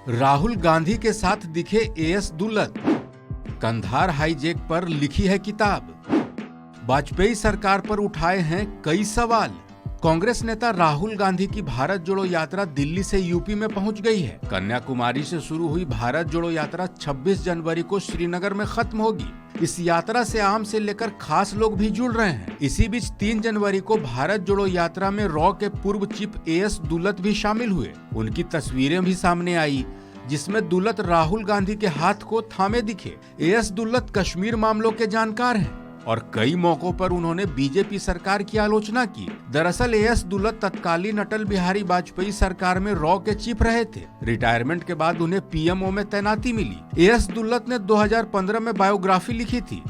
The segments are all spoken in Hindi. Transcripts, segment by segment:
राहुल गांधी के साथ दिखे एएस दुल्लत, कंधार हाईजैक पर लिखी है किताब। वाजपेयी सरकार पर उठाए हैं कई सवाल। कांग्रेस नेता राहुल गांधी की भारत जोड़ो यात्रा दिल्ली से यूपी में पहुंच गई है। कन्याकुमारी से शुरू हुई भारत जोड़ो यात्रा 26 जनवरी को श्रीनगर में खत्म होगी। इस यात्रा से आम से लेकर खास लोग भी जुड़ रहे हैं। इसी बीच 3 जनवरी को भारत जोड़ो यात्रा में रॉ के पूर्व चीफ एएस दुल्लत भी शामिल हुए। उनकी तस्वीरें भी सामने आई, जिसमें दुल्लत राहुल गांधी के हाथ को थामे दिखे। एएस दुल्लत कश्मीर मामलों के जानकार हैं और कई मौकों पर उन्होंने बीजेपी सरकार की आलोचना की। दरअसल एएस दुल्लत तत्कालीन अटल बिहारी वाजपेयी सरकार में रॉ के चीफ रहे थे। रिटायरमेंट के बाद उन्हें पीएमओ में तैनाती मिली। एएस दुल्लत ने 2015 में बायोग्राफी लिखी थी,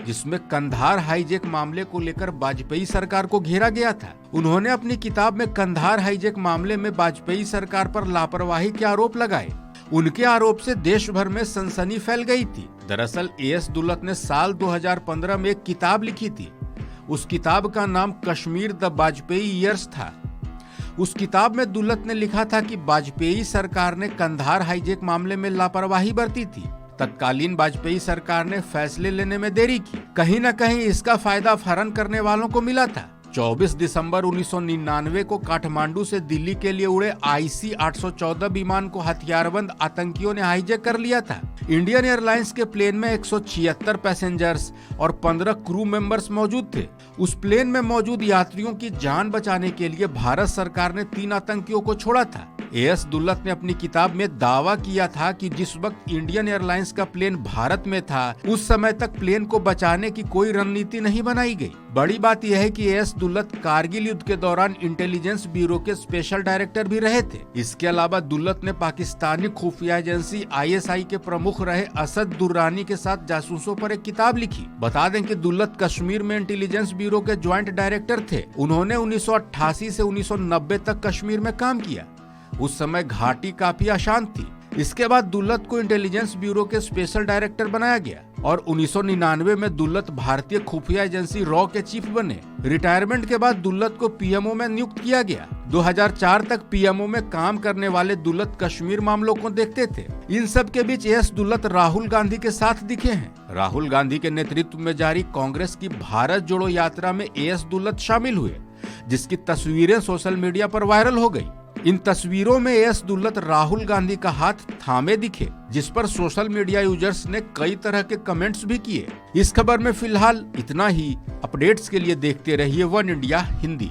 जिसमें कंधार हाईजैक मामले को लेकर वाजपेयी सरकार को घेरा गया था। उन्होंने अपनी किताब में कंधार हाईजैक मामले में वाजपेयी सरकार पर लापरवाही के आरोप लगाए। उनके आरोप से देश भर में सनसनी फैल गई थी। दरअसल एएस दुल्लत ने साल 2015 में एक किताब लिखी थी। उस किताब का नाम कश्मीर द वाजपेयी ईयर्स था। उस किताब में दुल्लत ने लिखा था कि वाजपेयी सरकार ने कंधार हाईजैक मामले में लापरवाही बरती थी। तत्कालीन वाजपेयी सरकार ने फैसले लेने में देरी की। कहीं न कहीं इसका फायदा अपहरण करने वालों को मिला था। 24 दिसंबर 1999 को काठमांडू से दिल्ली के लिए उड़े IC 814 विमान को हथियारबंद आतंकियों ने हाईजैक कर लिया था। इंडियन एयरलाइंस के प्लेन में 176 पैसेंजर्स और 15 क्रू मेंबर्स मौजूद थे। उस प्लेन में मौजूद यात्रियों की जान बचाने के लिए भारत सरकार ने 3 आतंकियों को छोड़ा था। एएस दुल्लत ने अपनी किताब में दावा किया था कि जिस वक्त इंडियन एयरलाइंस का प्लेन भारत में था, उस समय तक प्लेन को बचाने की कोई रणनीति नहीं बनाई गई। बड़ी बात यह है कि एएस दुल्लत कारगिल युद्ध के दौरान इंटेलिजेंस ब्यूरो के स्पेशल डायरेक्टर भी रहे थे। इसके अलावा दुल्लत ने पाकिस्तानी खुफिया एजेंसी ISI के प्रमुख रहे असद दुर्रानी के साथ जासूसों पर एक किताब लिखी। बता दें कि दुल्लत कश्मीर में इंटेलिजेंस ब्यूरो के ज्वाइंट डायरेक्टर थे। उन्होंने 1988 से 1990 तक कश्मीर में काम किया। उस समय घाटी काफी अशांत थी। इसके बाद दुल्लत को इंटेलिजेंस ब्यूरो के स्पेशल डायरेक्टर बनाया गया और 1999 में दुल्लत भारतीय खुफिया एजेंसी रॉ के चीफ बने। रिटायरमेंट के बाद दुल्लत को पीएमओ में नियुक्त किया गया। 2004 तक पीएमओ में काम करने वाले दुल्लत कश्मीर मामलों को देखते थे। इन सब के बीच एएस दुल्लत राहुल गांधी के साथ दिखे हैं। राहुल गांधी के नेतृत्व में जारी कांग्रेस की भारत जोड़ो यात्रा में एएस दुल्लत शामिल हुए, जिसकी तस्वीरें सोशल मीडिया पर वायरल हो गई। इन तस्वीरों में एएस दुल्लत राहुल गांधी का हाथ थामे दिखे, जिस पर सोशल मीडिया यूजर्स ने कई तरह के कमेंट्स भी किए। इस खबर में फिलहाल इतना ही। अपडेट्स के लिए देखते रहिए वन इंडिया हिंदी।